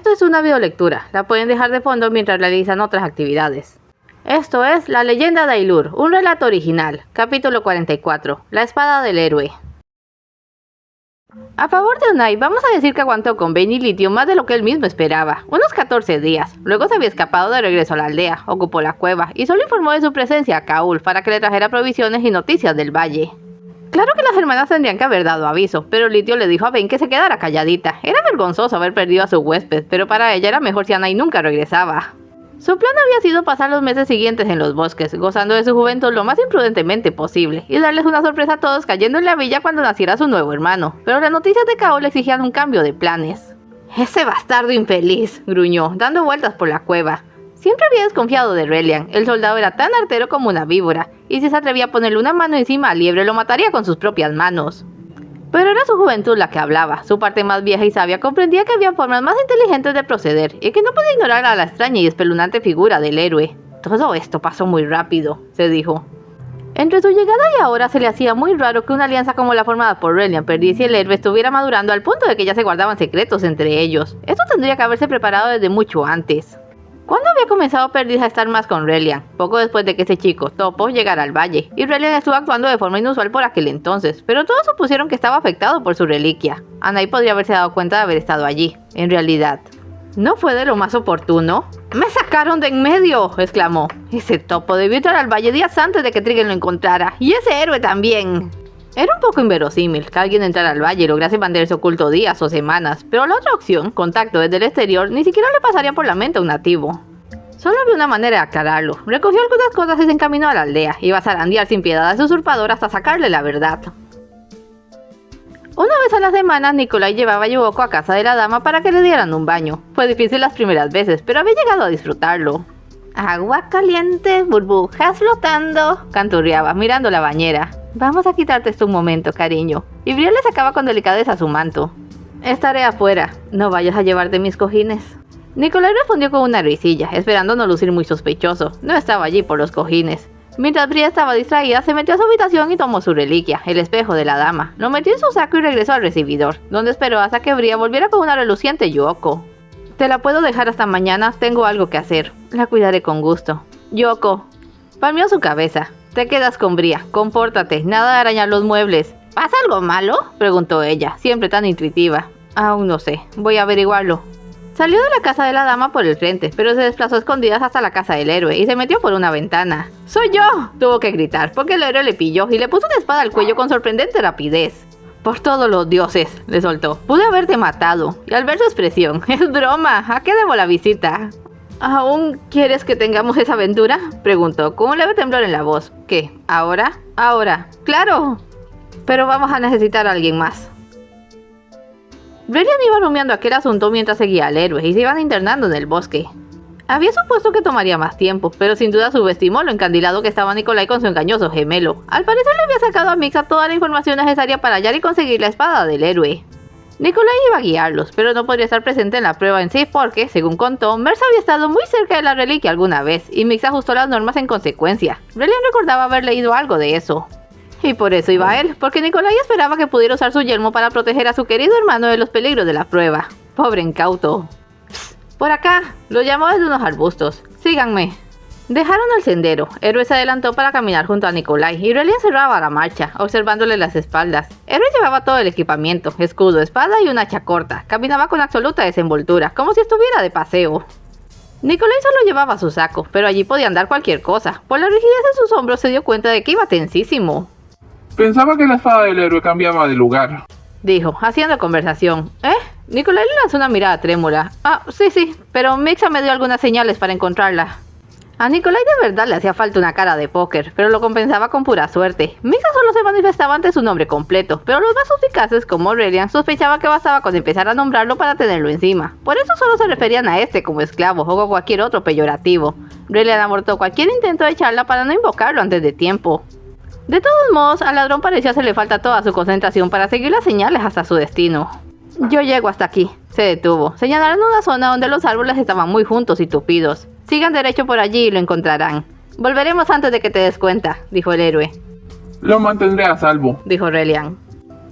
Esto es una videolectura, la pueden dejar de fondo mientras realizan otras actividades. Esto es La leyenda de Ailur, un relato original, capítulo 44, La espada del héroe. A favor de Unai, vamos a decir que aguantó con Bane y Litio más de lo que él mismo esperaba, unos 14 días. Luego se había escapado de regreso a la aldea, ocupó la cueva y solo informó de su presencia a Kaul para que le trajera provisiones y noticias del valle. Claro que las hermanas tendrían que haber dado aviso, pero Litio le dijo a Bane que se quedara calladita. Era vergonzoso haber perdido a su huésped, pero para ella era mejor si Unai nunca regresaba. Su plan había sido pasar los meses siguientes en los bosques, gozando de su juventud lo más imprudentemente posible, y darles una sorpresa a todos cayendo en la villa cuando naciera su nuevo hermano. Pero las noticias de Kaol exigían un cambio de planes. «Ese bastardo infeliz», gruñó, dando vueltas por la cueva. Siempre había desconfiado de Relian. El soldado era tan artero como una víbora, y si se atrevía a ponerle una mano encima al liebre lo mataría con sus propias manos. Pero era su juventud la que hablaba. Su parte más vieja y sabia comprendía que había formas más inteligentes de proceder, y que no podía ignorar a la extraña y espeluznante figura del héroe. Todo esto pasó muy rápido, se dijo. Entre su llegada y ahora se le hacía muy raro que una alianza como la formada por Relian perdiese y el héroe estuviera madurando al punto de que ya se guardaban secretos entre ellos. Esto tendría que haberse preparado desde mucho antes. ¿Cuándo había comenzado Perdiz a estar más con Relian? Poco después de que ese chico, Topo, llegara al valle, y Relian estuvo actuando de forma inusual por aquel entonces, pero todos supusieron que estaba afectado por su reliquia. Unai podría haberse dado cuenta de haber estado allí, en realidad. ¿No fue de lo más oportuno? ¡Me sacaron de en medio!, exclamó. Ese Topo debió entrar al valle días antes de que Trigon lo encontrara, y ese héroe también. Era un poco inverosímil que alguien entrara al valle y lograse mantenerse oculto días o semanas, pero la otra opción, contacto desde el exterior, ni siquiera le pasaría por la mente a un nativo. Solo había una manera de aclararlo. Recogió algunas cosas y se encaminó a la aldea. Iba a zarandear sin piedad a su usurpador hasta sacarle la verdad. Una vez a la semana, Nikolai llevaba a Yuoko a casa de la dama para que le dieran un baño. Fue difícil las primeras veces, pero había llegado a disfrutarlo. Agua caliente, burbujas flotando, canturreaba, mirando la bañera. Vamos a quitarte esto un momento, cariño. Y Brielle le sacaba con delicadeza su manto. Estaré afuera, no vayas a llevarte mis cojines. Nikolai respondió con una risilla, esperando no lucir muy sospechoso. No estaba allí por los cojines. Mientras Brielle estaba distraída, se metió a su habitación y tomó su reliquia, el espejo de la dama. Lo metió en su saco y regresó al recibidor, donde esperó hasta que Brielle volviera con una reluciente Yuoko. Te la puedo dejar hasta mañana, tengo algo que hacer. La cuidaré con gusto. Yuoko. Palmeó su cabeza. Te quedas con Bria, compórtate, nada de arañar los muebles. ¿Pasa algo malo?, preguntó ella, siempre tan intuitiva. Aún no sé, voy a averiguarlo. Salió de la casa de la dama por el frente, pero se desplazó a escondidas hasta la casa del héroe y se metió por una ventana. ¡Soy yo!, tuvo que gritar, porque el héroe le pilló y le puso una espada al cuello con sorprendente rapidez. Por todos los dioses, le soltó, pude haberte matado. Y al ver su expresión, es broma, ¿a qué debo la visita? ¿Aún quieres que tengamos esa aventura?, preguntó, con un leve temblor en la voz. ¿Qué? ¿Ahora? Ahora, claro. Pero vamos a necesitar a alguien más. Relian iba rumiando aquel asunto mientras seguía al héroe y se iban internando en el bosque. Había supuesto que tomaría más tiempo, pero sin duda subestimó lo encandilado que estaba Nikolai con su engañoso gemelo. Al parecer le había sacado a Mixa toda la información necesaria para hallar y conseguir la espada del héroe. Nikolai iba a guiarlos, pero no podría estar presente en la prueba en sí porque, según contó, Merz había estado muy cerca de la reliquia alguna vez, y Mix ajustó las normas en consecuencia. Relian recordaba haber leído algo de eso. Y por eso iba él, porque Nikolai esperaba que pudiera usar su yelmo para proteger a su querido hermano de los peligros de la prueba. Pobre incauto. Psst, por acá, lo llamó desde unos arbustos. Síganme. Dejaron el sendero. Héroe se adelantó para caminar junto a Nikolai y Relian cerraba la marcha, observándole las espaldas. Héroe llevaba todo el equipamiento, escudo, espada y una hacha corta. Caminaba con absoluta desenvoltura, como si estuviera de paseo. Nikolai solo llevaba su saco, pero allí podía andar cualquier cosa. Por la rigidez de sus hombros se dio cuenta de que iba tensísimo. Pensaba que la espada del héroe cambiaba de lugar, dijo, haciendo conversación. Nikolai le lanzó una mirada trémula. Sí, pero Mixa me dio algunas señales para encontrarla. A Nikolai de verdad le hacía falta una cara de póker, pero lo compensaba con pura suerte. Mixa solo se manifestaba ante su nombre completo, pero los más suspicaces como Relian sospechaba que bastaba con empezar a nombrarlo para tenerlo encima. Por eso solo se referían a este como esclavo o con cualquier otro peyorativo. Relian abortó cualquier intento de charla para no invocarlo antes de tiempo. De todos modos, al ladrón parecía hacerle falta toda su concentración para seguir las señales hasta su destino. Yo llego hasta aquí, se detuvo. Señalaron una zona donde los árboles estaban muy juntos y tupidos. Sigan derecho por allí y lo encontrarán. Volveremos antes de que te des cuenta, dijo el héroe. Lo mantendré a salvo, dijo Relian.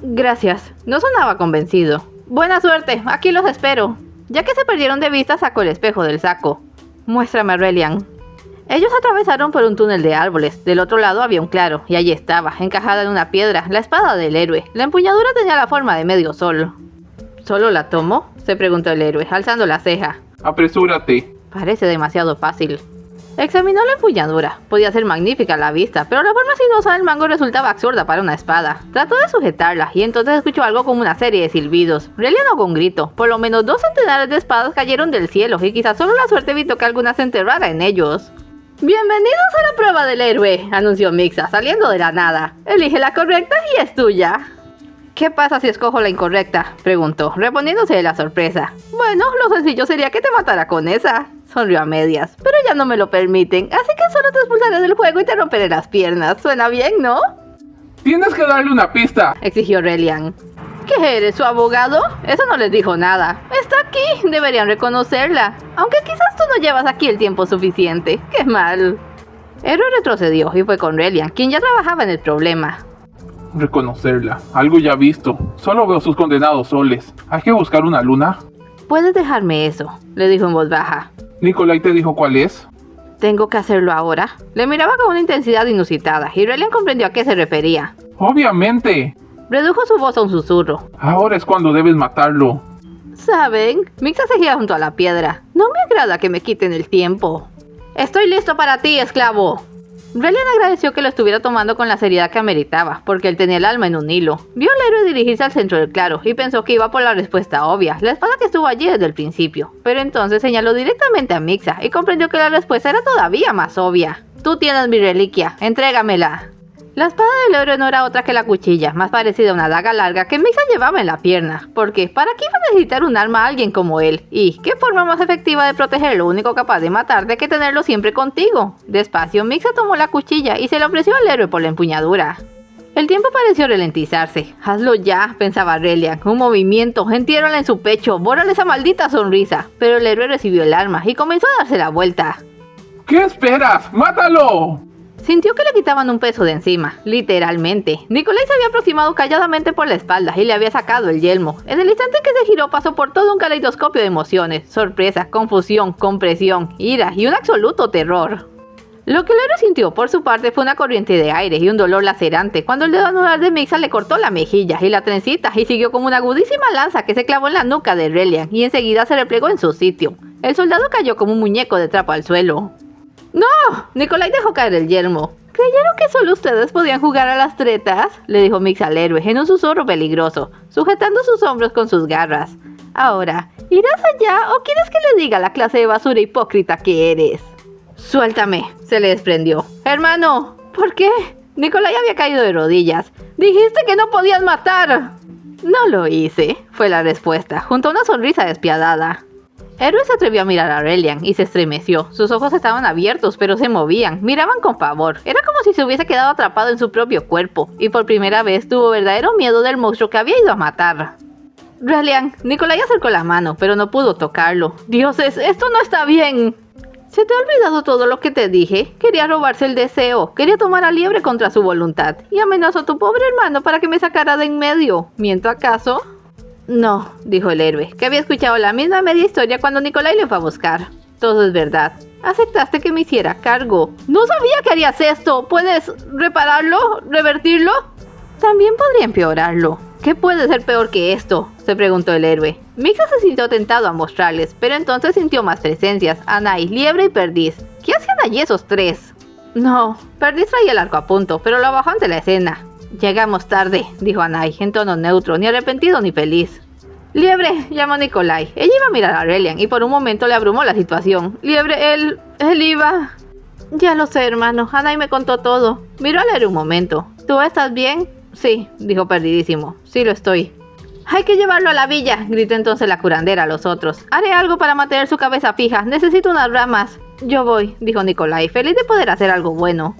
Gracias, no sonaba convencido. Buena suerte, aquí los espero. Ya que se perdieron de vista, sacó el espejo del saco. Muéstrame a Aurelian. Ellos atravesaron por un túnel de árboles. Del otro lado había un claro, y allí estaba, encajada en una piedra, la espada del héroe. La empuñadura tenía la forma de medio sol. ¿Solo la tomo?, se preguntó el héroe, alzando la ceja. Apresúrate. Parece demasiado fácil. Examinó la empuñadura. Podía ser magnífica a la vista, pero la forma sinuosa del mango resultaba absurda para una espada. Trató de sujetarla, y entonces escuchó algo como una serie de silbidos. Aurelian ahogó un grito. Por lo menos 2 centenares de espadas cayeron del cielo, y quizás solo la suerte evitó que alguna se enterrara en ellos. «Bienvenidos a la prueba del héroe», anunció Mixa, saliendo de la nada. «Elige la correcta y es tuya». «¿Qué pasa si escojo la incorrecta?», preguntó, reponiéndose de la sorpresa. «Bueno, lo sencillo sería que te matara con esa», sonrió a medias. «Pero ya no me lo permiten, así que solo te expulsaré del juego y te romperé las piernas. Suena bien, ¿no?». Tienes que darle una pista, exigió Aurelian. ¿Qué eres, su abogado? Eso no les dijo nada. Está aquí, deberían reconocerla. Aunque quizás tú no llevas aquí el tiempo suficiente. ¡Qué mal! Héroe retrocedió y fue con Aurelian, quien ya trabajaba en el problema. Reconocerla. Algo ya visto. Solo veo sus condenados soles. ¿Hay que buscar una luna? Puedes dejarme eso, le dijo en voz baja. ¿Nikolai te dijo cuál es? ¿Tengo que hacerlo ahora? Le miraba con una intensidad inusitada y Aurelian comprendió a qué se refería. ¡Obviamente! Redujo su voz a un susurro. Ahora es cuando debes matarlo. ¿Saben? Mixa seguía junto a la piedra. No me agrada que me quiten el tiempo. Estoy listo para ti, esclavo. Aurelian agradeció que lo estuviera tomando con la seriedad que ameritaba, porque él tenía el alma en un hilo. Vio al héroe dirigirse al centro del claro y pensó que iba por la respuesta obvia, la espada que estuvo allí desde el principio. Pero entonces señaló directamente a Mixa y comprendió que la respuesta era todavía más obvia. Tú tienes mi reliquia, entrégamela. La espada del héroe no era otra que la cuchilla, más parecida a una daga larga que Mixa llevaba en la pierna. Porque, ¿para qué iba a necesitar un arma a alguien como él? Y, ¿qué forma más efectiva de proteger lo único capaz de matarte que tenerlo siempre contigo? Despacio, Mixa tomó la cuchilla y se la ofreció al héroe por la empuñadura. El tiempo pareció ralentizarse. Hazlo ya, pensaba Aurelian. Un movimiento, entiérrala en su pecho, bórrale esa maldita sonrisa. Pero el héroe recibió el arma y comenzó a darse la vuelta. ¿Qué esperas? ¡Mátalo! Sintió que le quitaban un peso de encima, literalmente. Nikolai se había aproximado calladamente por la espalda y le había sacado el yelmo. En el instante que se giró pasó por todo un caleidoscopio de emociones, sorpresa, confusión, compresión, ira y un absoluto terror. Lo que el héroe sintió por su parte fue una corriente de aire y un dolor lacerante cuando el dedo anular de Mixa le cortó la mejilla y la trencita y siguió como una agudísima lanza que se clavó en la nuca de Aurelian y enseguida se replegó en su sitio. El soldado cayó como un muñeco de trapo al suelo. ¡No! Nikolai dejó caer el yelmo. ¿Creyeron que solo ustedes podían jugar a las tretas?, le dijo Mixa al héroe en un susurro peligroso, sujetando sus hombros con sus garras. Ahora, ¿irás allá o quieres que le diga la clase de basura hipócrita que eres? Suéltame, se le desprendió. Hermano, ¿por qué? Nikolai había caído de rodillas. Dijiste que no podías matar. No lo hice, fue la respuesta, junto a una sonrisa despiadada. Héroe se atrevió a mirar a Aurelian y se estremeció. Sus ojos estaban abiertos, pero se movían. Miraban con pavor. Era como si se hubiese quedado atrapado en su propio cuerpo. Y por primera vez tuvo verdadero miedo del monstruo que había ido a matar. Aurelian, Nikolai acercó la mano, pero no pudo tocarlo. Dioses, esto no está bien. ¿Se te ha olvidado todo lo que te dije? Quería robarse el deseo. Quería tomar a Liebre contra su voluntad. Y amenazó a tu pobre hermano para que me sacara de en medio. ¿Miento acaso? No, dijo el héroe, que había escuchado la misma media historia cuando Nikolai le fue a buscar. Todo es verdad. Aceptaste que me hiciera cargo. No sabía que harías esto. ¿Puedes repararlo? ¿Revertirlo? También podría empeorarlo. ¿Qué puede ser peor que esto?, se preguntó el héroe. Mixa se sintió tentado a mostrarles, pero entonces sintió más presencias: Anai, Liebre y Perdiz. ¿Qué hacían allí esos tres? No, Perdiz traía el arco a punto, pero lo bajó ante la escena. Llegamos tarde, dijo Anai, en tono neutro, ni arrepentido ni feliz. Liebre, llamó Nikolai. Ella iba a mirar a Aurelian y por un momento le abrumó la situación. Liebre, él iba... Ya lo sé, hermano, Anai me contó todo. Miró al héroe un momento. ¿Tú estás bien? Sí, dijo perdidísimo. Sí lo estoy. Hay que llevarlo a la villa, gritó entonces la curandera a los otros. Haré algo para mantener su cabeza fija. Necesito unas ramas. Yo voy, dijo Nikolai, feliz de poder hacer algo bueno.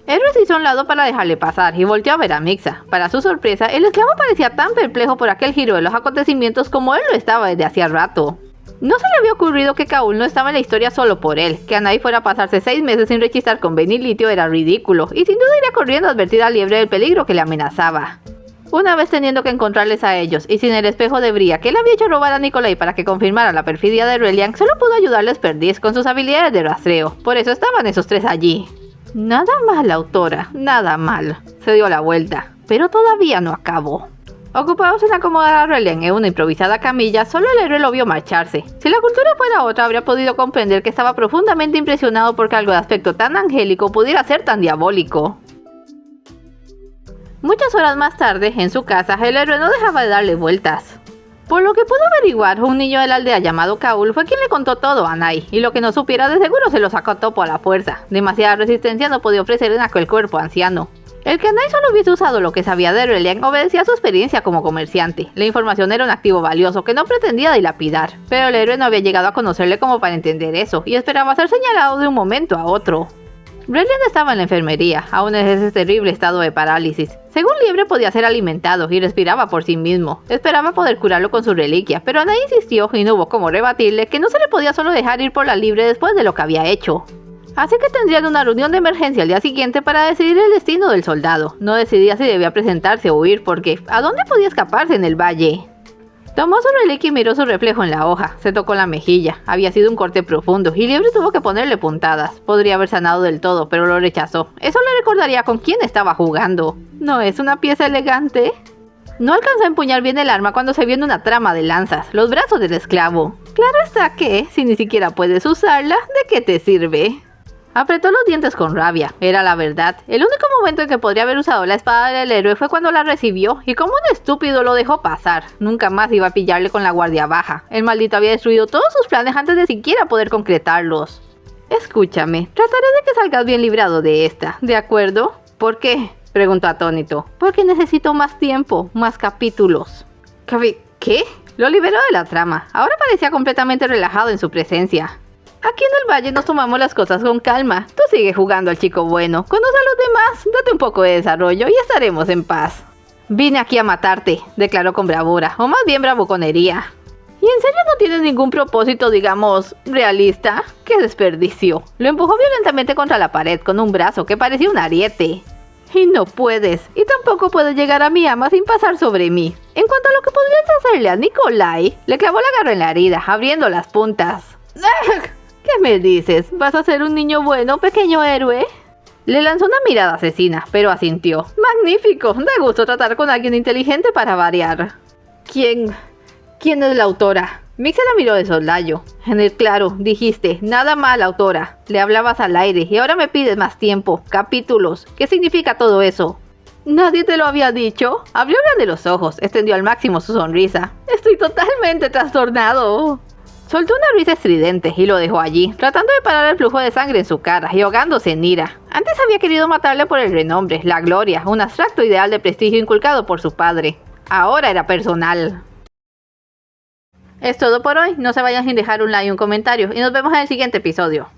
Héroe se hizo a un lado para dejarle pasar y volteó a ver a Mixa. Para su sorpresa, el esclavo parecía tan perplejo por aquel giro de los acontecimientos como él lo estaba desde hacía rato. No se le había ocurrido que Kaul no estaba en la historia solo por él. Que Anai fuera a pasarse 6 meses sin rechistar con Benilitio era ridículo, y sin duda iría corriendo a advertir a Liebre del peligro que le amenazaba. Una vez teniendo que encontrarles a ellos y sin el espejo de Bria que le había hecho robar a Nikolai para que confirmara la perfidia de Reliant, solo pudo ayudarles Perdiz con sus habilidades de rastreo. Por eso estaban esos tres allí. Nada mal, autora, nada mal. Se dio la vuelta, pero todavía no acabó. Ocupados en acomodar a Reliant en una improvisada camilla, solo el héroe lo vio marcharse. Si la cultura fuera otra, habría podido comprender que estaba profundamente impresionado porque algo de aspecto tan angélico pudiera ser tan diabólico. Muchas horas más tarde, en su casa, el héroe no dejaba de darle vueltas. Por lo que pudo averiguar, un niño de la aldea llamado Kaul fue quien le contó todo a Nai, y lo que no supiera de seguro se lo sacó a topo a la fuerza. Demasiada resistencia no podía ofrecer en aquel cuerpo anciano. El que Nai solo hubiese usado lo que sabía de Reliant obedecía a su experiencia como comerciante. La información era un activo valioso que no pretendía dilapidar, pero el héroe no había llegado a conocerle como para entender eso, y esperaba ser señalado de un momento a otro. Reliant estaba en la enfermería, aún en ese terrible estado de parálisis. Según Liebre podía ser alimentado y respiraba por sí mismo. Esperaba poder curarlo con su reliquia, pero Nai insistió y no hubo como rebatirle que no se le podía solo dejar ir por la libre después de lo que había hecho. Así que tendrían una reunión de emergencia al día siguiente para decidir el destino del soldado. No decidía si debía presentarse o huir porque ¿a dónde podía escaparse en el valle? Tomó su reliquia y miró su reflejo en la hoja. Se tocó la mejilla. Había sido un corte profundo y Liebre tuvo que ponerle puntadas. Podría haber sanado del todo, pero lo rechazó. Eso le recordaría con quién estaba jugando. ¿No es una pieza elegante? No alcanzó a empuñar bien el arma cuando se vio en una trama de lanzas, los brazos del esclavo. Claro está que, si ni siquiera puedes usarla, ¿de qué te sirve? Apretó los dientes con rabia, era la verdad. El único momento en que podría haber usado la espada del héroe fue cuando la recibió, y como un estúpido lo dejó pasar. Nunca más iba a pillarle con la guardia baja. El maldito había destruido todos sus planes antes de siquiera poder concretarlos. Escúchame, trataré de que salgas bien librado de esta, ¿de acuerdo? ¿Por qué? Preguntó atónito. Porque necesito más tiempo, más capítulos. ¿Qué? Lo liberó de la trama. Ahora parecía completamente relajado en su presencia. Aquí en el valle nos tomamos las cosas con calma. Tú sigue jugando al chico bueno. Conoce a los demás, date un poco de desarrollo y estaremos en paz. Vine aquí a matarte, declaró con bravura, o más bien bravuconería. ¿Y en serio no tienes ningún propósito, digamos, realista? ¡Qué desperdicio! Lo empujó violentamente contra la pared con un brazo que parecía un ariete. Y no puedes, y tampoco puedes llegar a mi ama sin pasar sobre mí. En cuanto a lo que podrías hacerle a Nikolai, le clavó la garra en la herida, abriendo las puntas. ¿Qué me dices? ¿Vas a ser un niño bueno, pequeño héroe? Le lanzó una mirada asesina, pero asintió. Magnífico, da gusto tratar con alguien inteligente para variar. ¿Quién es la autora? Mick se la miró de soslayo. Claro, dijiste, nada mal, autora. Le hablabas al aire y ahora me pides más tiempo, capítulos. ¿Qué significa todo eso? ¿Nadie te lo había dicho? Abrió grande los ojos, extendió al máximo su sonrisa. Estoy totalmente trastornado. Soltó una risa estridente y lo dejó allí, tratando de parar el flujo de sangre en su cara y ahogándose en ira. Antes había querido matarle por el renombre, la gloria, un abstracto ideal de prestigio inculcado por su padre. Ahora era personal. Es todo por hoy, no se vayan sin dejar un like y un comentario y nos vemos en el siguiente episodio.